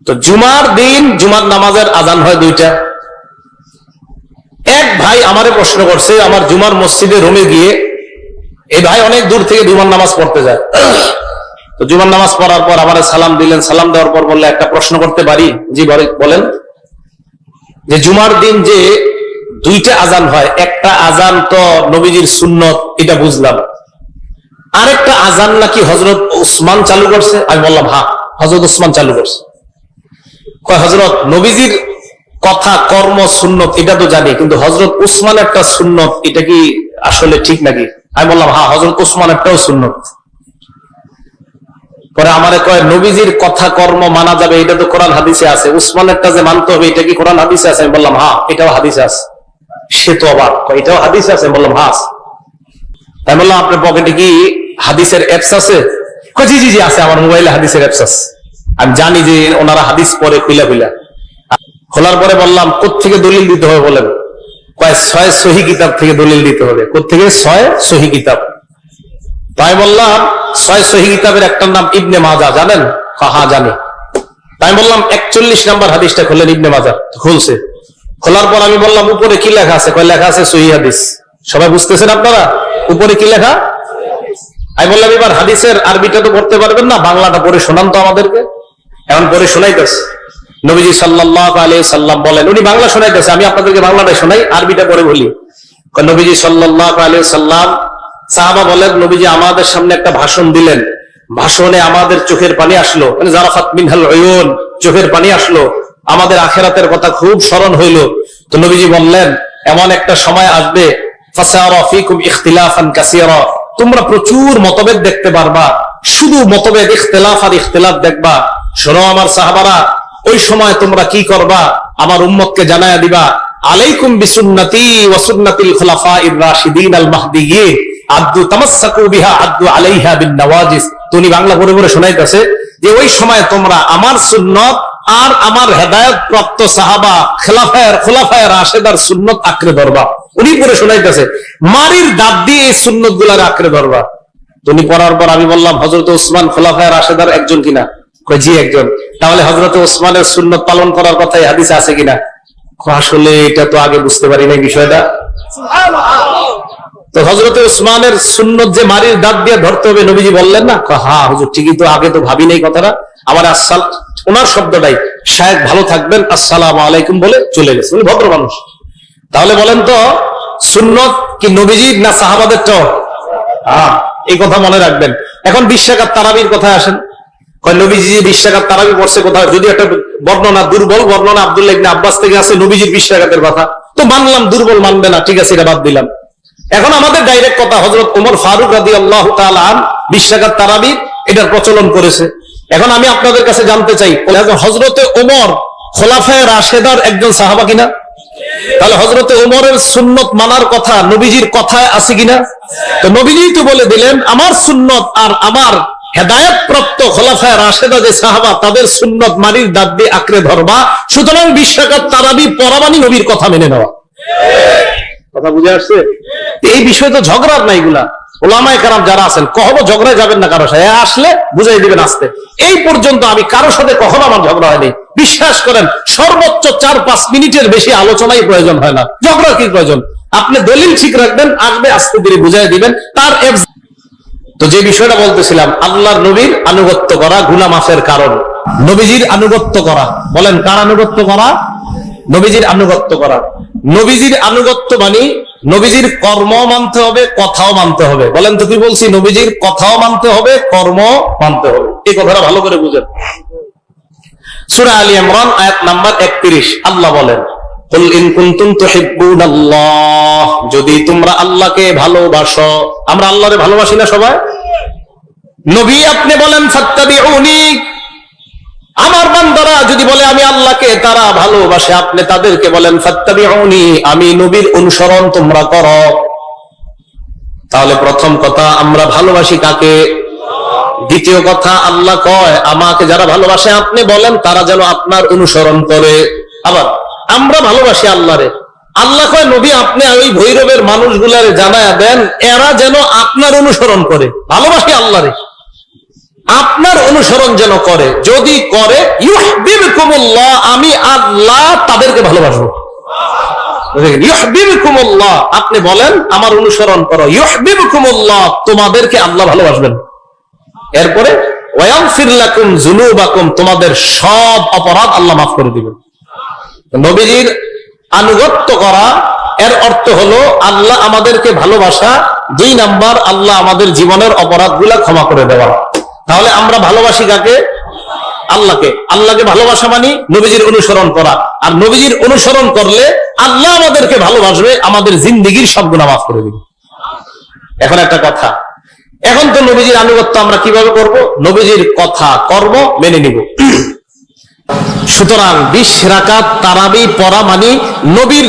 তো জুমার দিন জুমার নামাজের আজান হয় দুইটা। এক ভাই আমারে প্রশ্ন করছে, আমার জুমার মসজিদে রুমে গিয়ে, এই ভাই অনেক দূর থেকে জুমার নামাজ পড়তে যায়। তো জুমার নামাজ পড়ার পর আমারে সালাম দিলেন, সালাম দেওয়ার পর বললে, একটা প্রশ্ন করতে পারি? জি বলেন। যে জুমার দিন যে দুইটা আজান হয়, একটা আজান তো নবীজির সুন্নত, এটা বুঝলাম, আরেকটা আজান নাকি হযরত উসমান চালু করছে। আমি বললাম হ্যাঁ, হযরত উসমান চালু করছে। কয় হযরত নবীজির কথা কর্ম সুন্নত এটা তো জানি, কিন্তু হযরত উসমান একটা সুন্নত, এটা কি আসলে ঠিক নাকি? আমি বললাম হ্যাঁ, হযরত উসমান একটাও সুন্নত। পরে আমারে কয়, নবীজির কথা কর্ম মানা যাবে, এটা তো কোরআন হাদিসে আছে, উসমানেরটা যে মানতে হবে, এটা কি কোরআন হাদিসে আছে? আমি বললাম হ্যাঁ, এটাও হাদিসে আছে। সে তো অবাক, এটাও হাদিসে আছে? আমি বললাম হ্যাঁ। আমি বললাম আপনার পকেটে কি হাদিসের অ্যাপস আছে? জি জি জি আছে, আমার মোবাইলে হাদিসের অ্যাপস আছে। আমি জানি যে ওনারা হাদিস পড়ে খুইলা খোলার পরে বললাম, কোত্থেকে দলিল দিতে হবে বলেন? কয় 6 সহি কিতাব থেকে দলিল দিতে হবে। কোত্থেকে? 6 সহি কিতাব। তাই বললাম 6 সহি কিতাবের একটার নাম ইবনে মাজাহ, জানেন? হ্যাঁ জানি। তাই বললাম 41 নাম্বার হাদিসটা খুললেন, ইবনে মাজাহ খুলছে। খোলার পর আমি বললাম, উপরে কি লেখা আছে? কয় লেখা আছে সহিহ হাদিস। সবাই বুঝতেছেন আপনারা? উপরে কি লেখা? আমি বললাম, এবার হাদিসের আরবিটা তো পড়তে পারবেন না, বাংলাটা পড়ে শোনান তো আমাদেরকে। এখন পড়ে শোনাইতেছে। নবীজি সাল্লাল্লাহু আলাইহি সাল্লাম বলেন, উনি বাংলা শোনাইতেছে, আমি আপনাদেরকে বাংলাটা শোনাই, আরবিটা পড়ে বলি। নবীজি সাল্লাল্লাহু আলাইহি সাল্লাম, সাহাবা বলেন, নবীজি আমাদের সামনে একটা ভাষণ দিলেন, ভাষণে আমাদের চোখের পানি আসলো, মানে জারাফাত মিনহাল উয়ুন, চোখের পানি আসলো, আমাদের আখিরাতের কথা খুব স্মরণ হইল। তো নবীজি বললেন, এমন একটা সময় আসবে, ফাসারা ফীকুম ইখতিলাফান কাসীরা, তোমরা প্রচুর মতভেদ দেখতে পারবা, শুধু মতভেদ, ইখতিলাফ আর ইখতিলাফ দেখবা। শোনো আমার সাহাবারা, ওই সময় তোমরা কি করবা? আমার উম্মতকে জানায়া দিবা, আলাইকুম বিসুন্নতি ওয়া সুন্নাতিল খুলাফাইর রাশিদিন আল মাহদিয়্যিন, আদ্দু তামাসসাকু বিহা আদ্দু আলাইহা বিন নওয়াজিস। তুমি বাংলা পড়ে পড়ে শোনাইতেছে যে ওই সময় তোমরা আমার সুন্নত আর আমার হেদায়েত প্রাপ্ত সাহাবা খোলাফায়ে রাশিদার সুন্নত আঁকড়ে ধরবা। উনি পড়ে শোনাইতেছে, মারির দাঁত দিয়ে এই সুন্নত গুলার আঁকড়ে ধরবা। তুমি পড়ার পর আমি বললাম, হযরত ওসমান খোলাফায়ে রাশিদার একজন কিনা? কয় জি একজন। তাহলে হযরত ওসমানের সুন্নত পালন করার কথা এই হাদিসে আছে কিনা? আসলে এটা তো আগে বুঝতে পারি না বিষয়টা। তো হযরত ওসমানের সুন্নত যে মারির দাঁত দিয়ে ধরতে হবে, নবীজি বললেন না? হ্যাঁ হুজুর, ঠিকই তো, আগে তো ভাবি নাই কথাটা। আমার ওনার শব্দটাই, শায়েখ ভালো থাকবেন, আসসালামু আলাইকুম বলে চলে গেছে, উনি ভদ্র মানুষ। তাহলে বলেন তো, সুন্নত কি নবীজির না সাহাবাদেরটাও? হ্যাঁ, এই কথা মনে রাখবেন। এখন 20 রাকাত তারাবির কথায় আসেন। নবীজি 20 রাকাত তারাবি পড়ছে কোথায়? যদি একটা বর্ণনা, দুর্বল বর্ণনা আব্দুল্লাহ ইবনে আব্বাস থেকে আছে নবীজির 20 রাকাতের কথা, তো মানলাম, দুর্বল মানবে না, ঠিক আছে, এটা বাদ দিলাম। এখন আমাদের ডাইরেক্ট কথা, হযরত ওমর ফারুক রাদিয়াল্লাহু তাআলা আন 20 রাকাত তারাবি এটার প্রচলন করেছে। এখন আমি আপনাদের কাছে জানতে চাই, হযরতে ওমর খোলাফায়ে রাশিদার একজন সাহাবা কিনা? তাহলে হযরতে ওমরের সুন্নত মানার কথা নবীজির কথায় আছে কিনা? তো নবীজি তো বলে দিলেন, আমার সুন্নত আর আমার হেদায়েত প্রাপ্ত খোলাফায়ে রাশিদা যে সাহাবা, তাদের সুন্নত মারির দাঁত দিয়ে আঁকড়ে ধরবা। সুতরাং 20 রাকাত তারাবি পড়া মানে নবীর কথা মেনে নেওয়া। কথা বুঝে আসছে? এই বিষয় তো ঝগড়ার না, এগুলা ওলামায়ে কেরাম যারা আছেন, কখনো ঝগড়ায় যাবেন না কারো সাথে, আসলে বুঝাই দিবেন আসতে। এই পর্যন্ত আমি কারোর সাথে কখনো আমার ঝগড়া হয়নি। বিশ্বাস করেন, সর্বোচ্চ 4-5 মিনিটের বেশি আলোচনাই প্রয়োজন হয় না। ঝগড়া কি প্রয়োজন? আপনি দলিল ঠিক রাখবেন, আসবে আস্তে ধীরে বুঝাই দিবেন তার। তো যে বিষয়টা বলতেছিলাম, আল্লাহর নবীর আনুগত্য করা গুনাহ মাফের কারণ। নবীজির আনুগত্য করা, বলেন কার আনুগত্য করা? নবীজির আনুগত্য করা। নবীজির আনুগত্য মানে নবীজির কর্ম মানতে হবে, কথাও মানতে হবে। বলেন তো কি বলছি? নবীজির কথাও মানতে হবে, কর্ম মানতে হবে। এই কথাটা ভালো করে বুঝেন। সূরা আলী ইমরান আয়াত নাম্বার 31, আল্লাহ বলেন, কুল ইন কুনতুম তুহিব্বুনাল্লাহ, যদি তোমরা আল্লাহকে ভালোবাসো। আমরা আল্লাহরে ভালোবাসি না সবাই? নবী আপনি বলেন ফাত্তাবিউনি, আমার বান্দারা যদি বলে আমি আল্লাহকে, তারা ভালোবাসে, আপনি তাদেরকে বলেন ফাত্তাবিউনি, আমি নবীর অনুসরণ তোমরা করো। তাহলে প্রথম কথা, আমরা ভালোবাসি কাকে? দ্বিতীয় কথা, আল্লাহ কয় আমাকে যারা ভালোবাসে আপনি বলেন তারা যেন আপনার অনুসরণ করে। আবার আমরা ভালোবাসি আল্লাহরে, আল্লাহ কয় নবী আপনি ওই ভৈরবের মানুষগুলারে জানায়া দেন এরা যেন আপনার অনুসরণ করে। ভালোবাসি আল্লাহরে, আপনার অনুসরণ যেন করে, যদি করে ইউহিব্বুকুমুল্লাহ, আমি আল্লাহ তাদেরকে ভালোবাসবো। ইউহিব্বুকুমুল্লাহ, আপনি বলেন আমার অনুসরণ করো, ইউহিব্বুকুমুল্লাহ, তোমাদেরকে আল্লাহ ভালোবাসবেন। এরপরে ওয়াগফির লাকুম যুনুবাকুম, তোমাদের সব অপরাধ আল্লাহ মাফ করে দিবেন। নবীজির আনুগত্য করা এর অর্থ হলো আল্লাহ আমাদেরকে ভালোবাসা, 2 নাম্বার আল্লাহ আমাদের জীবনের অপরাধগুলা ক্ষমা করে দেওয়া। তাহলে আমরা ভালোবাসি কাকে? আল্লাহকে। আল্লাহকে ভালোবাসা মানে নবীজির অনুসরণ করা, আর নবীজির অনুসরণ করলে আল্লাহ আমাদেরকে ভালোবাসবে, আমাদের জিন্দেগীর সব গুনাহ মাফ করে দিবে। এখন একটা কথা, এখন তো নবীজির আনুগত্য আমরা কিভাবে করব? নবীজির কথা কর্ম মেনে নিব। সুতরাং 20 রাকাত তারাবি পড়া মানে নবীর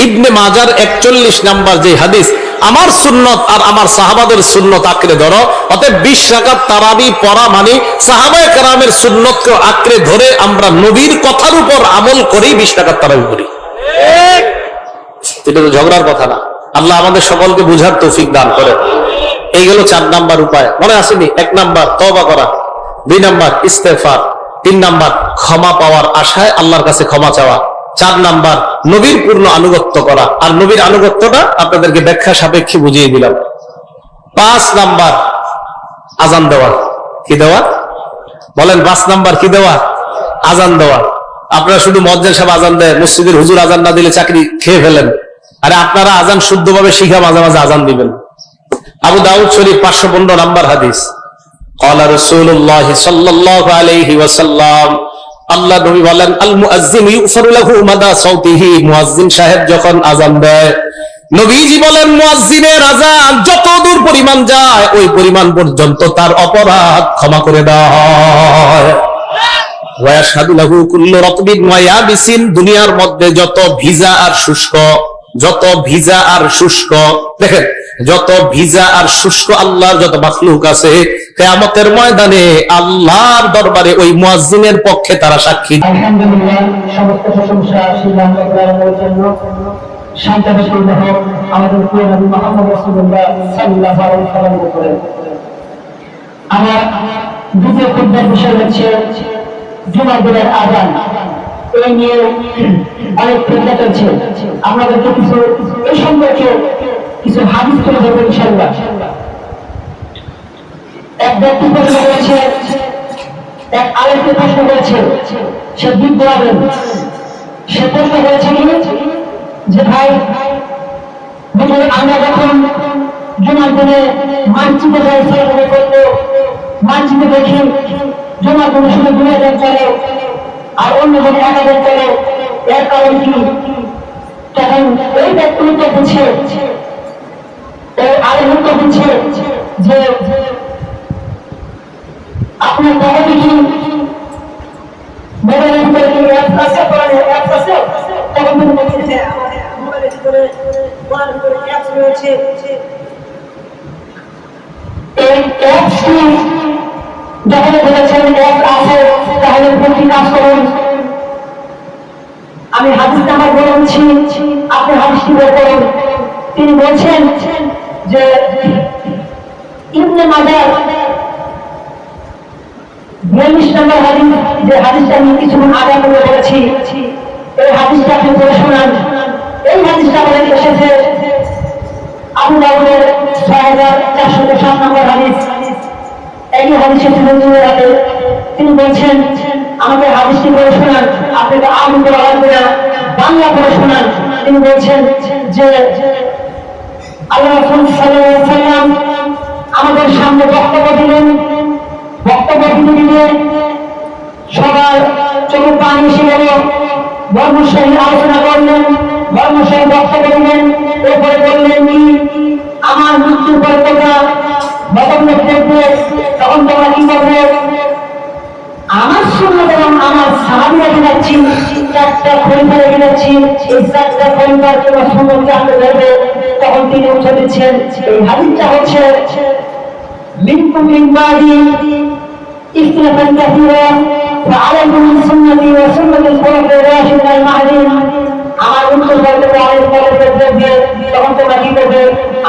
ইবনে মাজার 41 নাম্বার যে হাদিস, আমার সুন্নত আর আমার সাহাবাদের সুন্নত আঁকড়ে ধরো, অতএব 20 রাকাত তারাবি পড়া মানে সাহাবায়ে কেরামের সুন্নতকে আঁকড়ে ধরে আমরা নবীর কথার উপর আমল করি, 20 রাকাত তারাবি পড়ি। এটা তো ঝগড়ার কথা না। আল্লাহ আমাদের সকলকে বুঝার তৌফিক দান করে। এই গেল 4 নাম্বার উপায়, মনে আসেনি? 1 নাম্বার তওবা করা, 2 নাম্বার ইস্তেগফার, 3 নাম্বার ক্ষমা পাওয়ার আশায় আল্লাহর কাছে ক্ষমা চাওয়া, 4 নাম্বার নবীর পূর্ণ আনুগত্য করা। আর নবীর আনুগত্যটা আপনাদেরকে ব্যাখ্যা সাপেক্ষে বুঝিয়ে দিলাম। 5 নাম্বার আজান দেওয়া। কি দেওয়া বলেন? 5 নাম্বার কি দেওয়া? আজান দেওয়া। আপনারা শুধু মুয়াজ্জিন সাহেব আজান দেয়, মসজিদের হুজুর আজান না দিলে চাকরি খেয়ে ফেলেন। আরে আপনারা আজান শুদ্ধভাবে শিখা মাঝে মাঝে আজান দিবেন। আবু দাউদ শরীফ 515 নাম্বার হাদিস, ক্বালা রাসূলুল্লাহ সাল্লাল্লাহু আলাইহি ওয়াসাল্লাম, আল্লাহ নবী বলেন, আল মুয়াজ্জিন ইউফারু লাহু মাদা সাউতিহি, মুয়াজ্জিন সাহেব যখন আজান দেয়, নবীজি বলেন মুয়াজ্জিনের আজান যত দূর পরিমাণ যায় ওই পরিমাণ পর্যন্ত তার অপরাধ ক্ষমা করে দেওয়া হয়। ওয়া ইয়াশহাদু লাহু কুল্লু রাতবিন ওয়া ইয়াবিসিন, দুনিয়ার মধ্যে যত ভিজা আর শুষ্ক, যত ভিজা আর শুষ্ক, দেখেন যত ভিজা আর শুষ্ক আল্লাহর যত মাখলুক আছে, কিয়ামতের ময়দানে আল্লাহর দরবারে ওই মুয়াজ্জিনের পক্ষে তারা সাক্ষী। আলহামদুলিল্লাহ, সমস্ত প্রশংসা সেই আল্লাহর জন্য। শান্তি হোক আমাদের প্রিয় নবী মুহাম্মদ রাসূলুল্লাহ সাল্লাল্লাহু আলাইহি ওয়াসাল্লামের উপরে। আমার দ্বিতীয় খুতবার বিষয় হচ্ছে জুমার দিনের আযান। এই নিয়ে অনেক ফিতনা চলছে, আমাদেরকে কিছু এই সম্পর্কে কিছু হাদিস তুলে ধরবো ইনশাআল্লাহ। এক ব্যক্তি প্রশ্ন করেছে, এক আলেমকে প্রশ্ন করেছে, সে বিদ্যালয়, সে প্রশ্ন করেছে যে ভাই, আমরা যখন জুমার দিনে মানচিত্র সার্ভে করলো, মানচিত্র দেখি জুমার দিনে শুধু 2000 চলে আর অন্য দিনে 1000 চলে, এর কারণ কি? তখন এই ব্যক্তি উত্তর দিচ্ছে, এই আলেম উত্তর দিচ্ছে যে আপনার বাবা কি মোবাইলের ভিতরে কি অ্যাপ আছে? তখন তিনি বলছে আমাদের মোবাইলের ভিতরে কোরআনের ভিতরে অ্যাপস রয়েছে, এই অ্যাপসটি যখন বলেছেন অ্যাপ আছে তাহলে কোনটি কাজ করুন। আমি হাদিস নাম্বার বলছি, আপনি হাদিসটি বের করুন। তিনি বলছেন যে ইবনে মাজাহ 42 নম্বর হাদিস, যে হাদিসটা আমি কিছুক্ষণ আগে বলেছি, এই হাদিসটা আপনি পড়ে শোনান। এই হাদিসটা আমাদের এসেছে আবু দাউদের 6407 নম্বর হাদিস। এই হাদিসে তিনি বলছেন আমাকে হাদিসটি পড়ে শোনান। আপনি তো আরবি পড়া লাগবে না, বাংলা পড়ে শোনান। তিনি বলছেন যে আল্লাহ রাসূল সাল্লাল্লাহু আলাইহি ওয়াসাল্লাম আমাদের সামনে বক্তব্য দিলেন। বক্তব্য দিলে সবার চোখে পানি এসে গেল। ধর্মশাহী আলোচনা করলেন, ধর্মশাহী বক্তব্য দিলেন। এরপরে বললেন কি, আমার মৃত্যুর পর তোমরা বদন্নত দেখবে, তখন তোমরা কি করবে? আমার সুন্নাত এবং আমার সাহাবীরা যাচ্ছি, 4টা খলিফা রেখে যাচ্ছি, এই 4টা খলিফার তোমরা সুন্নাতকে আঁকড়ে ধরবে। তখন তিনি উত্তর দিচ্ছেন, এই হাদিসটা হচ্ছে মিনকুম মিন বাদি ইখতিলাফান কাসীরা ফাআলাইকুম বিসুন্নতি ওয়া সুন্নাতিল খুলাফায়ে রাশিদিন আল মাহদিয়িন। আমার উত্তর বলতে আলেম বলে দেখবে, তখন তোমরা কি করবে?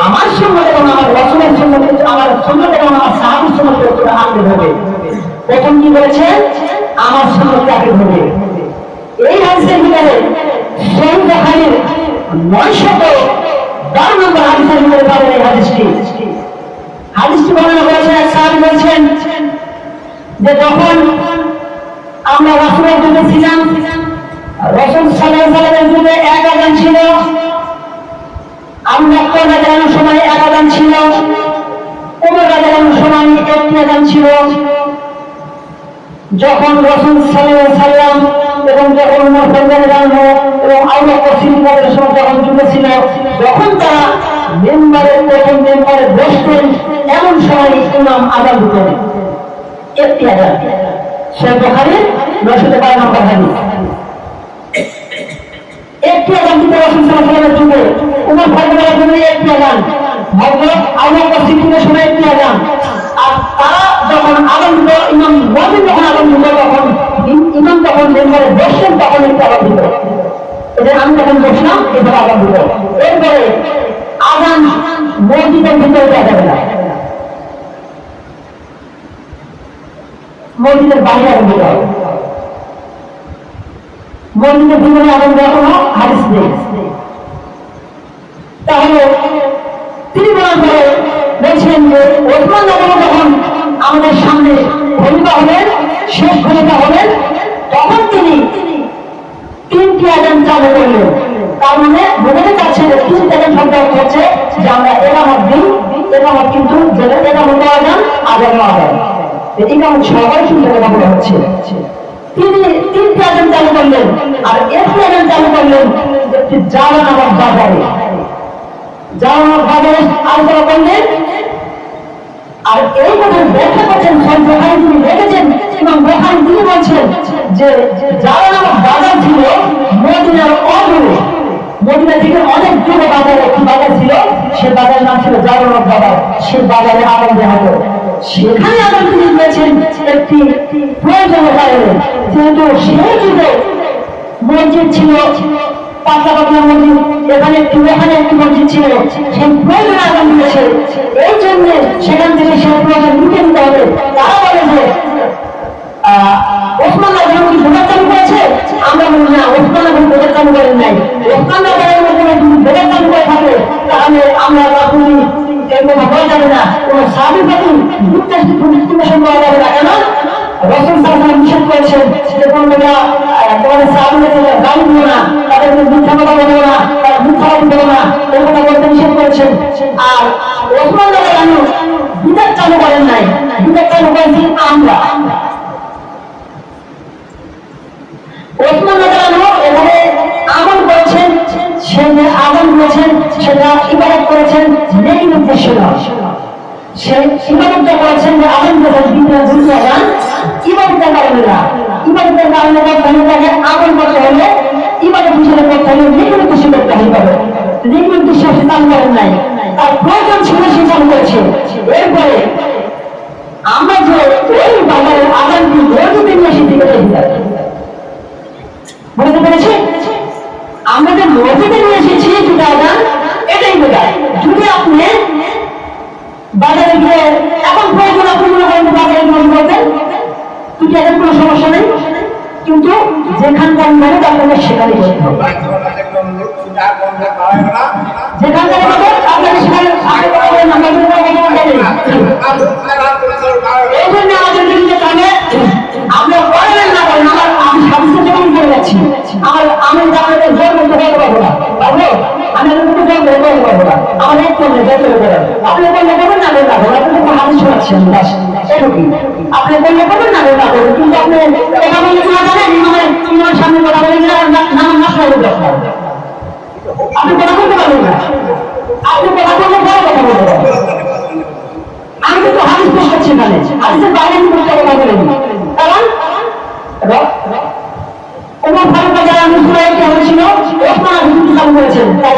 আমার সুন্নাত এবং আমার রাসূলের সুন্নাত, আমার সুন্নাত এবং আমার সাহাবীর সুন্নাতকে তোমরা আঁকড়ে ধরবে। প্রথম কি বলেছে? আমার সুন্নাতকে আঁকড়ে ধরবে। 912 নম্বর হাদিসের মধ্যে পাবেন এই হাদিসটি। হাদিসটি বর্ণনা করেছেন এক সাহাবী বলছেন যে যখন আমরা রাসূলের যুগে ছিলাম, রাসূল সাল্লাল্লাহু আলাইহি ওয়াসাল্লামের যুগে এক আযান ছিল, আবু বকর রাদিয়াল্লাহু আনহুর সময় এক আযান ছিল, ওমর রাদিয়াল্লাহু আনহুর সময় একটি আযান ছিল। যখন রাসূল সাল্লাল্লাহু আলাইহি ওয়াসাল্লাম এবং যখন ওমর রাদিয়াল্লাহু আনহু এবং আবু বকর সিদ্দিকের সময় যখন যুগে ছিল, যখন তারা প্রথম মেম্বারে বসতেন, এমন সময় ইমাম আযান দিতেন, একটি আযান। সহিহ বুখারী 912 নম্বর হাদিস। একটি আযান দিতে রাসূল সাল্লাল্লাহু আলাইহি ওয়াসাল্লামের যুগে, ওমর রাদিয়াল্লাহু আনহু একটি আযান, হযরত আবু বকর সিদ্দিকের সময় একটি আযান। আর তারা যখন আযান দিত, ইমাম মুয়াজ্জিন যখন আযান দিত, তখন ইমাম যখন মেম্বারে বসতেন তখন একটি আযান দিত। এটা আমি যখন বসলাম এবার আযান দিত। এরপরে আযান মসজিদের ভিতরে দেওয়া যাবে না, মসজিদের বাইরে আযান দিতে হবে। মসজিদের ভিতরে আযান দেওয়ার কোনো হাদিস নেই। তাহলে তিনি বলার পরে বলছেন যে ওসমান রাদিয়াল্লাহু আনহু যখন আমাদের সামনে খলিফা হলেন, শেষ খলিফা হলেন, তখন তিনি 3টি আযান চালু করলেন। তার মানে বোঝাতে চাচ্ছে যে 3টি আযান শব্দ হচ্ছে যে আমরা ইমামত দিই, ইমামত কিন্তু যেটা ইমামত আযান, আযানও আযান, ইমামত সবাই শুনতে কথা বলা হচ্ছে। তিনি 3টি আযান চালু করলেন, আর একটি আযান চালু করলেন একটি জামা নামক বাজারে, জামার বাজারে আলোচনা করলেন। আর এই কথা ব্যাখ্যা করছেন সহিহ বুখারী, তিনি লিখেছেন, ইমাম বুখারী তিনি বলছেন যে জামা নামক বাজার ছিল মদিনার অদূরে, মদিনা থেকে অনেক দূরে বাজারে একটি বাজার ছিল, সে বাজারের নাম ছিল জামা নামক বাজার। সে বাজারে আযান দেওয়া হতো, সেখানে আযান তিনি দিয়েছেন একটি প্রয়োজনের কারণে, যেহেতু সেই যুগে মসজিদ ছিল পাতলা পাতলা মসজিদ, এখানে একটি মসজিদ ছিল, সেই প্রয়োজন আযান দিয়েছে। এই জন্য সেখান থেকে সেই প্রয়োজন মিটে নিতে হবে। তারা বলে যে ওসমান রাদিয়াল্লাহু আনহু বেদাত চালু করেছে, আমরা বলি না, ওসমান রাদিয়াল্লাহু আনহু বেদাত চালু করেন নাই। ওসমান রাদিয়াল্লাহু আনহু যদি বেদাত চালু করে থাকে, তাহলে আমরা রাসূলি এই কথা বলা যাবে না, কোন সাহাবীর প্রতি ডিসক্রিমিনেশন করা যাবে না। কেন? রাসূল সাল্লাল্লাহু আলাইহি ওয়াসাল্লাম নিষেধ করেছেন যে তোমরা তোমাদের সাহাবীদের গালি দিও না, তাদেরকে মিথ্যা কথা বলো না, তারা মিথ্যাবাদী বলো না, এই কথা বলতে নিষেধ করেছেন। আর ওসমান রাদিয়াল্লাহু আনহু বিদআত চালু করেন নাই, বিদআত চালু করেছি আমরা। ওসমান রাদিয়াল্লাহু আনহু এখানে আমল করেছেন, সে যে আমল করেছেন সেটা ইবাদত করেছেন, নেকির উদ্দেশ্য নয়। সে ইবাদতটা করেছেন যে আযান করেছেন, দুইটা আযান ইবাদতের কারণে না। ইবাদতের কারণে তাকে আমল করতে হলে, ইবাদত হিসেবে করতে হলে নেকির উদ্দেশ্যে করতে হবে। নেকির উদ্দেশ্যে সে চালু করেন নাই, তার প্রয়োজন ছিল সে চালু করেছে। এরপরে আমরা যে এই বাজারের আযানটি মসজিদে নিয়ে এসে দিকে বুঝতে পেরেছি, আমরা যে মসজিদে নিয়ে এসেছি দুটো আযান, এটাই বোঝায়। যদি আপনি বাজারে গিয়ে এখন প্রয়োজন আপনি মনে করেন বাজারে গিয়ে বলবেন, দুটি আযান কোনো সমস্যা নেই, কিন্তু যেখানকার মানে আপনাকে সেখানে বলতে হবে, যেখানকার আপনাকে সেখানে এই জন্য আমাদের দিকে কানে আপনার করেন না করেন, আমার আমি সাবিসের জন্য করে যাচ্ছি, আমি আপনাদের জোর করতে পারবো না, পারবো আমি আপনাদের জোর করে বলতে পারবো না, আমার এক করলে জোর করে করেন, আপনি বললে করবেন না বলতে পারবো, আপনি তো হাদিস শোনাচ্ছেন এটুকুই, আপনি বললে করবেন না বলতে পারবো, কিন্তু আপনি কথা বললে না জানেন ইমামের সামনে কথা বলেন না, নাম নাশ করে দরকার, আপনি কথা বলতে পারবেন না, আপনি কথা বললে বড় কথা বলতে পারবেন। আমি কিন্তু হাদিস পেশ করছি এখানে, হাদিসের বাইরে আমি কোনো কথা বলিনি, কারণ ওমর ফারুক রাদিয়াল্লাহু আনহু কেমন ছিল, ওসমান রাদিয়াল্লাহু চালু করেছেন, তাই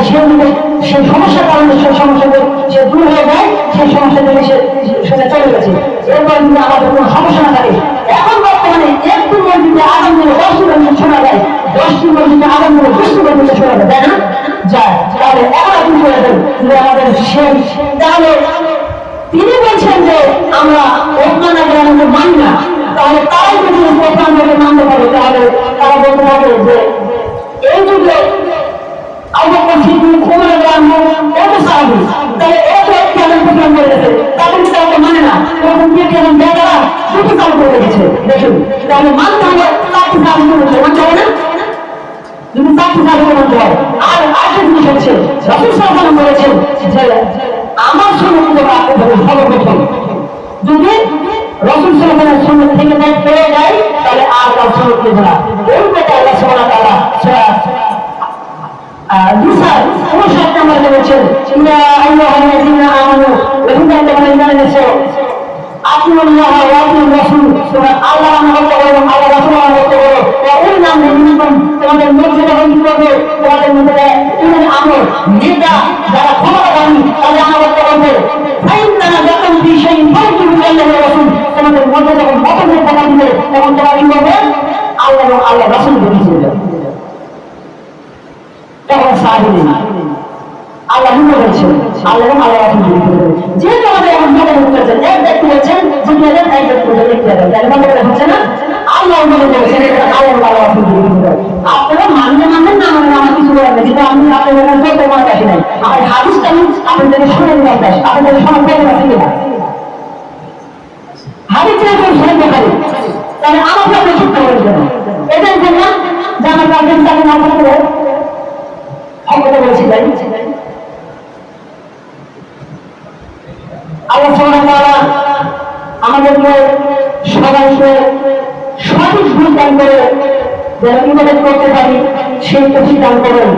সেই সমস্যার কারণে সেই সমস্যাটা সে দূর হয়ে যায়, সেই সমস্যা থেকে সেটা চলে গেছে। এরপর যদি আমাদের কোনো সমস্যা না থাকে, এখন বর্তমানে একটু মসজিদে আযান দিলে 10টি মসজিদ শোনা যায়, 10টি মসজিদে আযান দিলে 20টি মসজিদে শোনা যায়, তাই না? যায়। তাহলে এখন আপনি করে দেন যে আমাদের শেষ, তাহলে তিনি বলছেন যে আমরা ওসমান রাদিয়াল্লাহু আনহু মানি না, তাহলে তারাই যদি ওসমানকে মানতে পারে, তাহলে তারা বলতে পারবে যে এই যুগে আবু বকর আনহু ও তো সাহাবী, তাহলে ও তো কেমন প্রতিবাদ করে গেছে, তাদের কি তারা মানে না, তখন দিয়ে কেমন বেটারা দুটো কাল করে গেছে। দেখুন তাহলে মানতে হবে চারটি সাহাবী করেছে, মানতে হবে না? যদি চারটি সাহাবী মানতে হয়। আর আরেকটা জিনিস হচ্ছে রাসূল সাল্লাল্লাহু আলাইহি ওয়াসাল্লাম বলেছেন যে আমার সুন্নাত রাখতে হবে সর্বপ্রথম। যদি রাসূল সাল্লাল্লাহু আলাইহি ওয়াসাল্লামের সুন্নাত থেকে ব্যাগ পেয়ে যায় তাহলে আর কারো সুন্নাত নেবে না। ওই কথা আল্লাহ সুবহানাহু ওয়া তাআলা সূরা নিসা 59 নম্বরে বলেছেন, ইয়া আইয়ুহাল্লাযীনা আমানু লাকুম তাআলামুনা নাসু আতিউল্লাহ ওয়া আতিউর রাসূল। তোমরা আল্লাহ অনুগত করো, আল্লাহ রাসূল অনুগত করো। ওয়া উলিল আমরি মিনকুম, তোমাদের মধ্যে যখন কি করবে, তোমাদের মধ্যে উলিল আমর নেতা যারা ক্ষমতাবান তাদের অনুগত করবে। ফাইন্না লাকুম ফি শাইইন ফারজুহু ইলাল্লাহি ওয়া রাসূল, তোমাদের মধ্যে যখন মতভেদ দেখা দিবে তখন তোমরা কি করবে, আল্লাহ এবং আল্লাহ রাসূল বুঝিয়ে দেবে। তখন সাহাবী আল্লাহ বলছেন আল্লাহ এবং আল্লাহ রাসূল বুঝিয়ে দেবে। যেহেতু আমাদের এখন মতভেদ করেছেন, এক ব্যক্তি বলছেন বুঝিয়ে দেন, এক ব্যক্তি বলছেন লিখে দেন, তাহলে মতভেদ হচ্ছে না। আল্লাহ বলেছেন এটা আল্লাহ এবং আল্লাহ রাসূল বুঝিয়ে দেবে। আপনারা মানলে মানবেন, না মানলে আমার কিছু বলার নেই, কিন্তু আমি আপনাদের কাছে বলতে মনে রাখি নাই। আমার হাদিসটা আমি আপনাদের শুনে নিয়ে আসি, আপনাদের শোনার প্রয়োজন আছে কিনা? হাদিসে এখন শুনে দেখাই, তাহলে আমাকে আপনি চুপ করে দেবেন। এটাই বললাম যে আমার গার্জেন তাকে না করতে ক্ষমতা বলেছি তাই। আল্লাহ সুবহানাহু ওয়া তাআলা আমাদেরকে সবাইকে সঠিক ভুল দান করে যেন ইবাদত করতে পারি সেই তৌফিক দান করেন।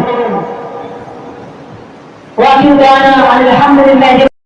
ওয়া আখিরু দাওয়ানা আলহামদুলিল্লাহি।